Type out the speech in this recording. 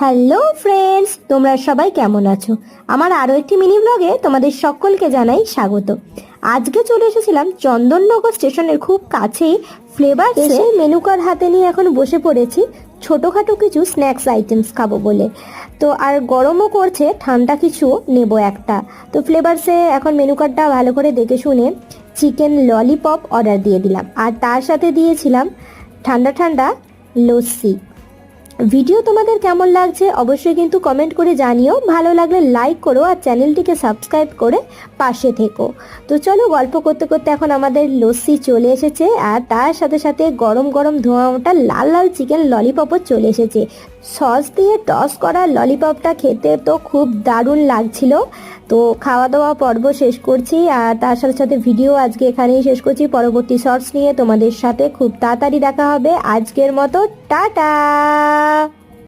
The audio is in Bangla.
হ্যালো ফ্রেন্ডস, তোমরা সবাই কেমন আছো? আমার আরও একটি মিনি ব্লগে তোমাদের সকলকে জানাই স্বাগত। আজকে চলে এসেছিলাম চন্দননগর স্টেশনের খুব কাছেই ফ্লেভার এসে মেনু কার্ড হাতে নিয়ে এখন বসে পড়েছি ছোটোখাটো কিছু স্ন্যাক্স আইটেমস খাবো বলে। তো আর গরমও করছে, ঠান্ডা কিছু নেব একটা। তো ফ্লেভারসে এখন মেনু কার্ডটা ভালো করে দেখে শুনে চিকেন ললিপপ অর্ডার দিয়ে দিলাম, আর তার সাথে দিয়েছিলাম ঠান্ডা ঠান্ডা লস্যি। ভিডিও তোমাদের কেমন লাগছে অবশ্যই কিন্তু কমেন্ট করে জানিও, ভালো লাগলে লাইক করো আর চ্যানেলটিকে সাবস্ক্রাইব করে পাশে থেকো। তো চলো, গল্প করতে করতে এখন আমাদের লস্যি চলে এসেছে, আর তার সাথে সাথে গরম গরম ধোঁয়া ওঠা লাল লাল চিকেন ললিপপও চলে এসেছে। সস দিয়ে টস করা ললিপপটা খেতে তো খুব দারুণ লাগছিল। তো খাওয়া দাওয়া পর্ব শেষ করছি, আর তার সাথে সাথে ভিডিও আজকে এখানেই শেষ করছি। পরবর্তী শর্টস নিয়ে তোমাদের সাথে খুব তাড়াতাড়ি দেখা হবে। আজকের মতো টাটা।